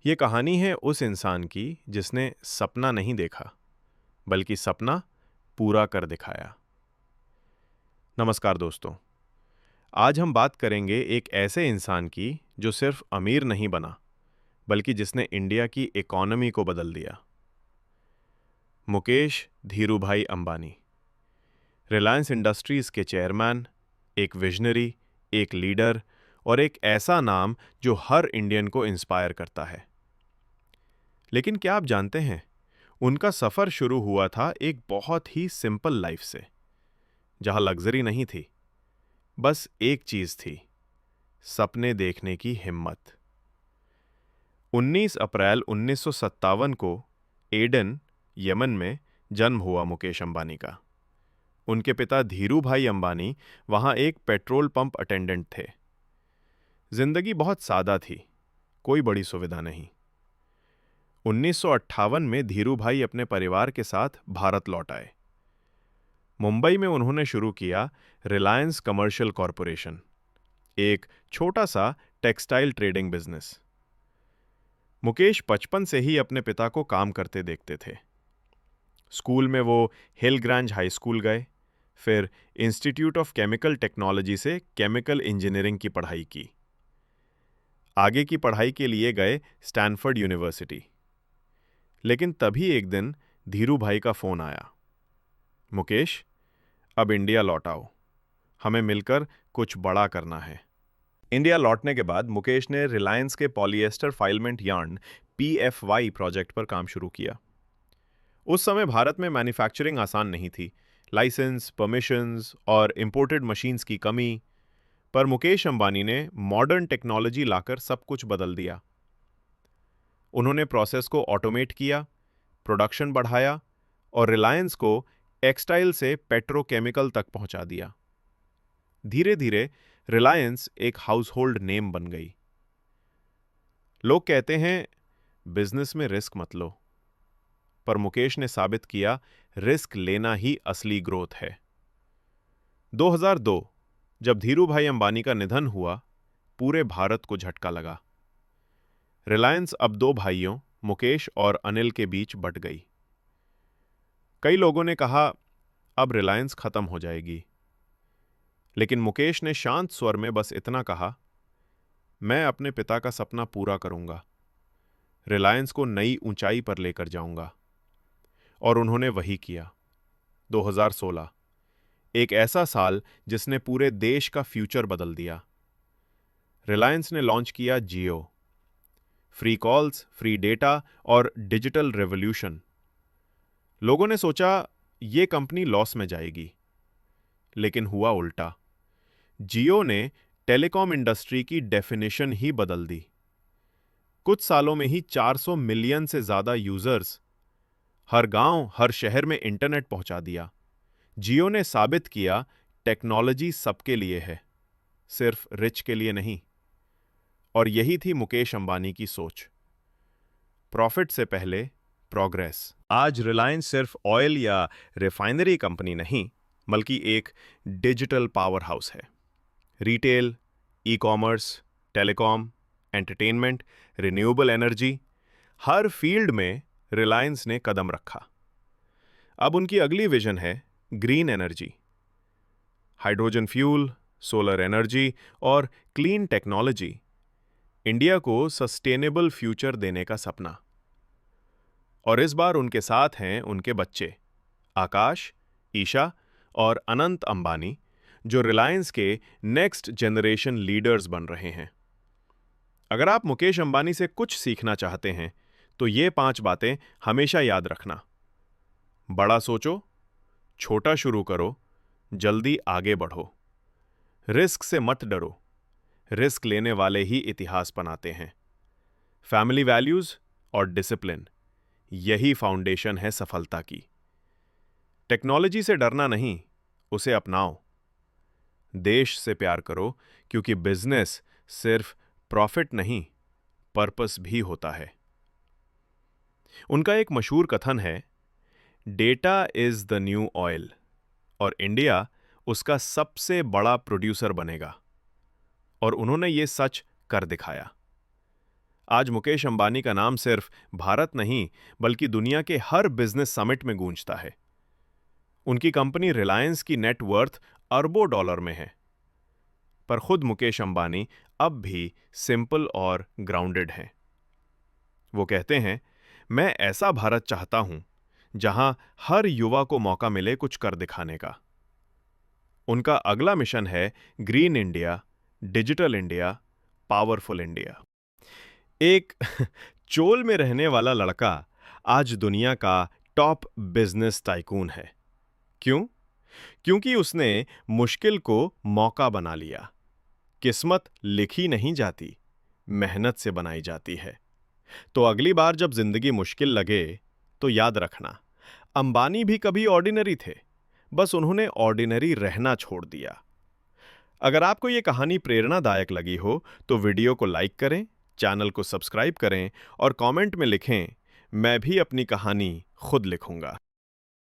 ये कहानी है उस इंसान की जिसने सपना नहीं देखा, बल्कि सपना पूरा कर दिखाया। नमस्कार दोस्तों, आज हम बात करेंगे एक ऐसे इंसान की जो सिर्फ अमीर नहीं बना, बल्कि जिसने इंडिया की इकोनॉमी को बदल दिया। मुकेश धीरूभाई अंबानी, रिलायंस इंडस्ट्रीज के चेयरमैन, एक विजनरी, एक लीडर और एक ऐसा नाम जो हर इंडियन को इंस्पायर करता है। लेकिन क्या आप जानते हैं, उनका सफर शुरू हुआ था एक बहुत ही सिंपल लाइफ से, जहां लग्जरी नहीं थी, बस एक चीज थी, सपने देखने की हिम्मत। 19 अप्रैल 1957 को एडन, यमन में जन्म हुआ मुकेश अंबानी का। उनके पिता धीरूभाई अंबानी वहां एक पेट्रोल पंप अटेंडेंट थे। जिंदगी बहुत सादा थी, कोई बड़ी सुविधा नहीं। 1958 में धीरूभाई अपने परिवार के साथ भारत लौट आए। मुंबई में उन्होंने शुरू किया रिलायंस कमर्शियल कॉरपोरेशन, एक छोटा सा टेक्सटाइल ट्रेडिंग बिजनेस। मुकेश बचपन से ही अपने पिता को काम करते देखते थे। स्कूल में वो हिलग्रांज हाई स्कूल गए, फिर इंस्टीट्यूट ऑफ केमिकल टेक्नोलॉजी से केमिकल इंजीनियरिंग की पढ़ाई की। आगे की पढ़ाई के लिए गए स्टैनफोर्ड यूनिवर्सिटी। लेकिन तभी एक दिन धीरूभाई का फोन आया, मुकेश, अब इंडिया लौट आओ, हमें मिलकर कुछ बड़ा करना है। इंडिया लौटने के बाद मुकेश ने रिलायंस के पॉलिएस्टर फाइलमेंट यार्न PFY प्रोजेक्ट पर काम शुरू किया। उस समय भारत में मैन्युफैक्चरिंग आसान नहीं थी, लाइसेंस, परमिशंस और इंपोर्टेड मशीन्स की कमी। पर मुकेश अंबानी ने मॉडर्न टेक्नोलॉजी लाकर सब कुछ बदल दिया। उन्होंने प्रोसेस को ऑटोमेट किया, प्रोडक्शन बढ़ाया और रिलायंस को टेक्सटाइल से पेट्रोकेमिकल तक पहुंचा दिया। धीरे धीरे रिलायंस एक हाउसहोल्ड नेम बन गई। लोग कहते हैं बिजनेस में रिस्क मत लो, पर मुकेश ने साबित किया रिस्क लेना ही असली ग्रोथ है। 2002 जब धीरूभाई अंबानी का निधन हुआ, पूरे भारत को झटका लगा। रिलायंस अब दो भाइयों मुकेश और अनिल के बीच बंट गई। कई लोगों ने कहा अब रिलायंस खत्म हो जाएगी, लेकिन मुकेश ने शांत स्वर में बस इतना कहा, मैं अपने पिता का सपना पूरा करूंगा, रिलायंस को नई ऊंचाई पर लेकर जाऊंगा। और उन्होंने वही किया। 2016, एक ऐसा साल जिसने पूरे देश का फ्यूचर बदल दिया। रिलायंस ने लॉन्च किया जियो, फ्री कॉल्स, फ्री डेटा और डिजिटल रेवोल्यूशन। लोगों ने सोचा ये कंपनी लॉस में जाएगी, लेकिन हुआ उल्टा। जियो ने टेलीकॉम इंडस्ट्री की डेफिनेशन ही बदल दी। कुछ सालों में ही 400 मिलियन से ज्यादा यूजर्स, हर गांव, हर शहर में इंटरनेट पहुंचा दिया। जियो ने साबित किया टेक्नोलॉजी सबके लिए है, सिर्फ रिच के लिए नहीं। और यही थी मुकेश अंबानी की सोच, प्रॉफिट से पहले प्रोग्रेस। आज रिलायंस सिर्फ ऑयल या रिफाइनरी कंपनी नहीं, बल्कि एक डिजिटल पावर हाउस है। Retail, e commerce, telecom, entertainment, renewable energy, हर फील्ड में रिलायंस ने कदम रखा। अब उनकी अगली विजन है green energy, hydrogen fuel, solar energy और क्लीन टेक्नोलॉजी, इंडिया को सस्टेनेबल फ्यूचर देने का सपना। और इस बार उनके साथ हैं उनके बच्चे आकाश, ईशा और अनंत अंबानी, जो रिलायंस के नेक्स्ट जनरेशन लीडर्स बन रहे हैं। अगर आप मुकेश अंबानी से कुछ सीखना चाहते हैं, तो ये 5 बातें हमेशा याद रखना। बड़ा सोचो, छोटा शुरू करो, जल्दी आगे बढ़ो। रिस्क से मत डरो, रिस्क लेने वाले ही इतिहास बनाते हैं। फैमिली वैल्यूज और डिसिप्लिन, यही फाउंडेशन है सफलता की। टेक्नोलॉजी से डरना नहीं, उसे अपनाओ। देश से प्यार करो, क्योंकि बिजनेस सिर्फ प्रॉफिट नहीं, पर्पस भी होता है। उनका एक मशहूर कथन है, data is the new oil, और इंडिया उसका सबसे बड़ा प्रोड्यूसर बनेगा। और उन्होंने ये सच कर दिखाया। आज मुकेश अंबानी का नाम सिर्फ भारत नहीं बल्कि दुनिया के हर बिजनेस समिट में गूंजता है। उनकी कंपनी रिलायंस की नेट वर्थ अरबों डॉलर में है। पर खुद मुकेश अंबानी अब भी सिंपल और ग्राउंडेड हैं। वो कहते हैं, मैं ऐसा भारत चाहता हूं जहां हर युवा को मौका मिले कुछ कर दिखाने का। उनका अगला मिशन है green India, digital India, powerful India. एक चोल में रहने वाला लड़का आज दुनिया का टॉप बिजनेस टाइकून है। क्यों? क्योंकि उसने मुश्किल को मौका बना लिया। किस्मत लिखी नहीं जाती, मेहनत से बनाई जाती है। तो अगली बार जब जिंदगी मुश्किल लगे तो याद रखना, अंबानी भी कभी ऑर्डिनरी थे, बस उन्होंने ऑर्डिनरी रहना छोड़ दिया। अगर आपको ये कहानी प्रेरणादायक लगी हो तो वीडियो को लाइक करें, चैनल को सब्सक्राइब करें और कमेंट में लिखें, मैं भी अपनी कहानी खुद लिखूंगा।